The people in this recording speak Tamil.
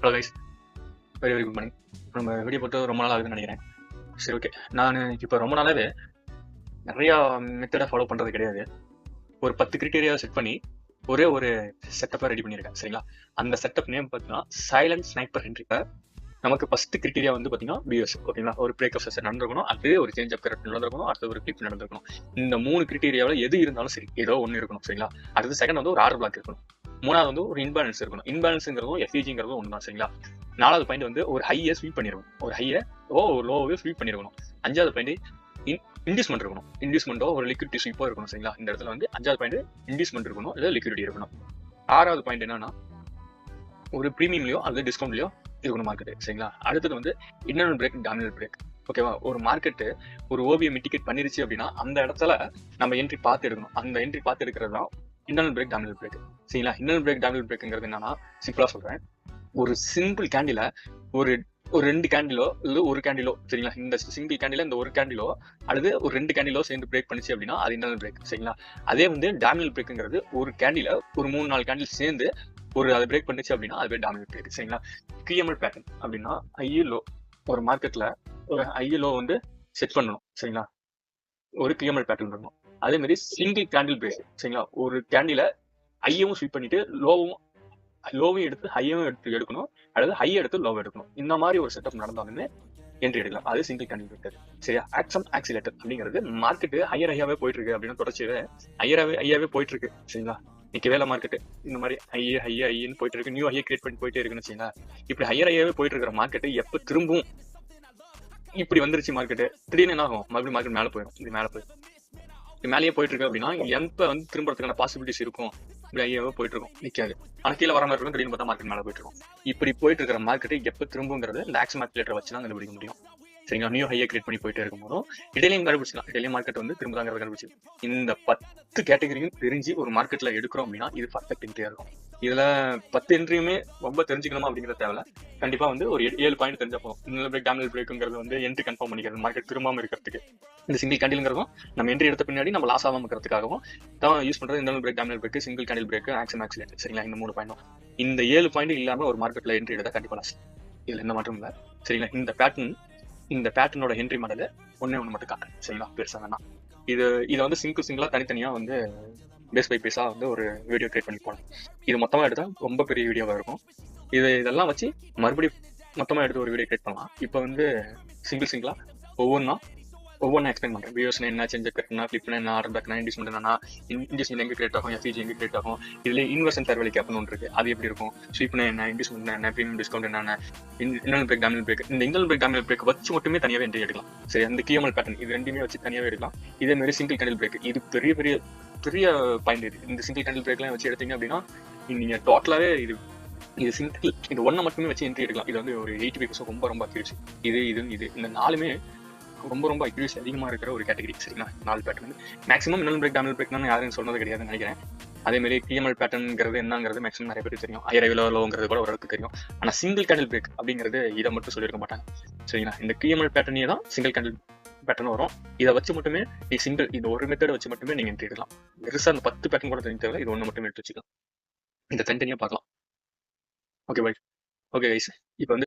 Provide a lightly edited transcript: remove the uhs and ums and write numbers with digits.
Hello guys, very very good morning. நம்ம வீடியோ போட்டு ரொம்ப நாள் ஆகுதுன்னு நினைக்கிறேன். சரி, ஓகே. நான் இப்போ ரொம்ப நாளாவே நிறையா மெத்தடை ஃபாலோ பண்ணுறது கிடையாது. ஒரு 10 கிரிட்டீரியா செட் பண்ணி ஒரே ஒரு செட்டப்பை ரெடி பண்ணியிருக்கேன். சரிங்களா? அந்த செட்டப் நேம் பார்த்தீங்கன்னா சைலண்ட் ஸ்னைப்பர் ஹென்ரி. நமக்கு ஃபர்ஸ்ட் கிரிட்டீரியா வந்து பார்த்தீங்கன்னா பிஎஸ். ஓகேங்களா? ஒரு பிரேக் ஆஃப் செஷன் நடந்திருக்கணும், அது ஒரு சேஞ்ச் ஆஃப் கரெக்ட் நடந்திருக்கணும், அடுத்து ஒரு கிளிப் நடந்திருக்கணும். இந்த 3 கிரிட்டீரியாவில் எது இருந்தாலும் சரி, ஏதோ ஒன்று இருக்கணும். சரிங்களா? அடுத்து செகண்ட் வந்து ஒரு ஆர்டர் பிளாக் இருக்கணும். மூணாவது வந்து ஒரு இன்பேலன்ஸ் இருக்கணும். இன்பேலன்ஸுங்கிறதும் எஃப்இஜிங்கிறதும் ஒன்று தான். சரிங்களா? நாலாவது பாயிண்ட் வந்து ஒரு ஹையை ஸ்வீப் பண்ணிருக்கணும். ஒரு ஹையை ஒரு லோவே ஸ்வீப் பண்ணிருக்கணும். அஞ்சாவது பாயிண்ட் இன்டியூஸ்மெண்ட் இருக்கணும். இன்டியூஸ்மெண்ட்டோ ஒரு லிக்விடிட்டி ஸ்வீப்போ இருக்கணும். சரிங்களா? இந்த இடத்துல வந்து அஞ்சாவது பாயிண்ட் இன்டியூஸ்மெண்ட் இருக்கணும், இல்லை லிக்விடிட்டி இருக்கணும். ஆறாவது பாயிண்ட் என்னன்னா ஒரு ப்ரீமியம்லையோ அல்லது டிஸ்கவுண்ட்லையோ இருக்கணும் மார்க்கெட். சரிங்களா? அடுத்தது வந்து இன்டர்னல் பிரேக், டாமினல் பிரேக். ஓகேவா? ஒரு மார்க்கெட்டு ஒரு ஓபியை மிட்டிகேட் பண்ணிருச்சு அப்படின்னா அந்த இடத்துல நம்ம என்ட்ரி பார்த்து எடுக்கணும். அந்த என்ட்ரி பார்த்து எடுக்கிறது தான் இன்டர்னல் பிரேக், டாமினல் பிரேக். சரிங்களா? இன்டர்னல் பிரேக், டாமினல் பிரேக்ங்கிறது என்னன்னா, சிம்பிளா சொல்றேன், ஒரு சிங்கிள் கேண்டில ஒரு ஒரு 2 கேண்டிலோ இல்லை ஒரு கேண்டிலோ, சரிங்களா, இந்த சிங்கிள் கேண்டில இந்த ஒரு கேண்டிலோ அல்லது ஒரு 2 கேண்டிலோ சேர்ந்து பிரேக் பண்ணிச்சு அப்படின்னா அது இன்டர்னல் பிரேக். சரிங்களா? அதே வந்து டாமினல் பிரேக்குங்கிறது ஒரு கேண்டில ஒரு 3-4 கேண்டில் சேர்ந்து ஒரு அதை பிரேக் பண்ணிச்சு அப்படின்னா அது டாமினல் பிரேக். சரிங்களா? கிஎம்எல் பேட்டர்ன் அப்படின்னா ஐயோ ஒரு மார்க்கெட்ல ஒரு ஐயோ வந்து செட் பண்ணணும். சரிங்களா? ஒரு கிஎம்எல் பேட்டர்ன் இருக்கணும். அதே மாதிரி சிங்கிள் கேண்டில் பிரேக். சரிங்களா? ஒரு கேண்டில ஐயவும் ஸ்வீப் பண்ணிட்டு லோவையும் எடுத்து ஹையவும் எடுக்கணும், அல்லது ஹை எடுத்து லோவை எடுக்கணும். இந்த மாதிரி ஒரு செட்டப் நடந்தாலுமே என்ட்ரி எடுக்கலாம். அது சிங்கிள் கேண்டில் பிரேக். சரியா? ஆக்சம் ஆக்சிலேட்டர் அப்படிங்கிறது மார்க்கெட் ஹையாவே போயிட்டு இருக்கு அப்படின்னு தொடர்ச்சியாவே ஐயாவே போயிட்டு இருக்கு. சரிங்களா? இன்னைக்கு வேலை மார்க்கெட் இந்த மாதிரி ஐயன்னு போயிட்டு இருக்கு, நியூ ஹையை கிரியேட் பண்ணி போயிட்டே இருக்குன்னு வச்சுங்களா? இப்படி ஐயாவே போயிட்டு இருக்கிற மார்க்கெட் எப்ப திரும்பும் இப்படி வந்துருச்சு மார்க்கெட், திடீர்னு என்ன ஆகும்? மறுபடியும் மார்க்கெட் மேலே போயிடும். இது மேலே போயிடும், மேலேயே போயிட்டு இருக்கு அப்படின்னா எப்ப வந்து திரும்பறதுக்கான பாசிபிலிட்டிஸ் இருக்கும்? இப்படி ஐயாவே போயிட்டு இருக்கும், நிக்காது. ஆனா கீழே வர மாதிரி இருக்கும், திடீர்னு பார்த்தா மார்க்கெட் மேலே போயிட்டு இருக்கும். இப்படி போயிட்டு இருக்கிற மார்க்கெட் எப்ப திரும்புங்கிறது இந்த ஆக்சம் ஆக்சிலேட்டர் வச்சு தான் கண்டுபிடிக்க முடியும். சரிங்களா? நியூ ஹையை கிரியேட் பண்ணி போயிட்டே இருக்கும் போதும் இடையிலையும் கண்டுபிடிச்சிக்கலாம். இடையிலையும் மார்க்கெட் வந்து திரும்பதாங்கிறத கண்டுபிடிச்சு இந்த 10 கேட்டகரியும் தெரிஞ்சு ஒரு மார்க்கெட்ல எடுக்கிறோம் அப்படின்னா இது பர்ஃபெக்ட் என்ட்ரியா இருக்கும். இதுல 10 என்ட்ரியுமே ரொம்ப தெரிஞ்சுக்கணுமா அப்படிங்கிற தேவை. கண்டிப்பா வந்து ஒரு 7 பாயிண்ட் தெரிஞ்சா போதும். இன்னொரு பிரேக், டாமினல் பிரேக்குங்கிறது வந்து என்ட்ரி கன்ஃபார்ம் பண்ணிக்கிறது, மார்க்கெட் திரும்பாம இருக்கிறதுக்கு. இந்த சிங்கிள் கேண்டில்ங்கிறதும் நம்ம என்ட்ரி எடுத்த பின்னாடி நம்ம லாஸ் ஆகாம இருக்கிறதுக்காகவும் தான் யூஸ் பண்றது. Internal break, dominant break, single candle break, ஆக்சம் ஆக்சிலேட்டர். சரிங்களா? இந்த 3 பாயிண்டும். இந்த 7 பாயிண்ட் இல்லாம ஒரு மார்க்கெட்ல என்ட்ரி எடுத்தா கண்டிப்பா லாஸ். இதுல எந்த மாற்றம் இல்லை. சரிங்களா? இந்த பேட்டர்னோட என்ட்ரி மாடல் ஒன்னே ஒன்று மட்டும் காட்டுறேன். சரிங்களா? பெருசா வேணாம். இதை வந்து சிங்கிளா தனித்தனியா வந்து பேஸ் பை பேஸா வந்து ஒரு வீடியோ கிரியேட் பண்ணி போனேன். இது மொத்தமா எடுத்தா ரொம்ப பெரிய வீடியோவா இருக்கும். இதெல்லாம் வச்சு மறுபடியும் மொத்தமா எடுத்து ஒரு வீடியோ கிரியேட் பண்ணலாம். இப்போ வந்து சிங்கிளா ஒவ்வொன்றா எக்ஸ்பிளைன் பண்றேன். பியூஸ்னா என்ன, சேஞ்ச் கரெக்ட்னா, ஃபிளிப்னா என்ன, ஆர்டர் பேக்னா, இன்டியூஸ்மெண்ட் என்னன்னா, இன்டியூஸ்மெண்ட் எங்க கிரியேட் ஆகும், எஃப்இஜி எங்க கிரியேட் ஆகும், இதுல இன்வெர்ஷன் ஃபேர் வேல்யூ கேப்னு ஒன்று இருக்கு, அது எப்படி இருக்கும், ஸ்வீப்னா என்ன, இன்டியூஸ்மெண்ட் என்ன, ப்ரீமியம் டிஸ்கவுண்ட் என்ன, இன்டர்னல் பிரேக், டாமினல் பிரேக். இந்த இன்டர்னல் பிரேக், டாமினல் பிரேக் வச்சு மட்டுமே தனியாவே என்ட்ரி எடுக்கலாம். சரி, அந்த கிஎம்எல் பேட்டர்ன் இது ரெண்டுமே வச்சு தனியாவே எடுக்கலாம். இதே மாதிரி சிங்கிள் கேண்டில் பிரேக், இது பெரிய பெரிய பெரிய பாயிண்ட். இது இந்த சிங்கிள் கேண்டில் பிரேக்லாம் வச்சு எடுத்தீங்க அப்படின்னா நீங்க டோட்டலாவே இது சிங்கிள் இந்த ஒன்றை மட்டுமே வச்சு என்ட்ரி எடுக்கலாம். இது வந்து ஒரு 85% ரொம்ப அக்யூரசி. இது இந்த 4மே ரொம்ப அக்யூரசி அதிகமாக இருக்கிற ஒரு கேட்டகரி. சரிங்களா? 4 பேட்டர்ன் மேக்ஸிமம் இன்டர்னல் பிரேக், டாமினல் பிரேக்னு யாரும் சொன்னது கிடையாதுன்னு நினைக்கிறேன். அதே மாதிரி கிஎம்எல் பேட்டர்ன்ங்கிறது என்னங்கிறது மேக்ஸிமம் நிறைய பேருக்கு தெரியும். ஹையர் லோங்கிறது கூட ஓரளவுக்கு தெரியும். ஆனா சிங்கிள் கேண்டில் பிரேக் அப்படிங்கிறது இதை மட்டும் சொல்லியிருக்க மாட்டாங்க. சரிங்களா? இந்த கிஎம்எல் பேட்டர்னே தான் சிங்கிள் கேண்டில் பேட்டர்ன் வரும். இதை வச்சு மட்டுமே இது ஒரு மெத்தட் வச்சு மட்டுமே நீங்க என்ட்ரி எடுக்கலாம். பெருசா அந்த 10 பேட்டர்ன் கூட தெரிஞ்ச தேவை, இது ஒன்று மட்டுமே எடுத்து வச்சுக்கலாம். இந்த தனித்தனியா பார்க்கலாம். ஓகே கைஸ், இப்போ வந்து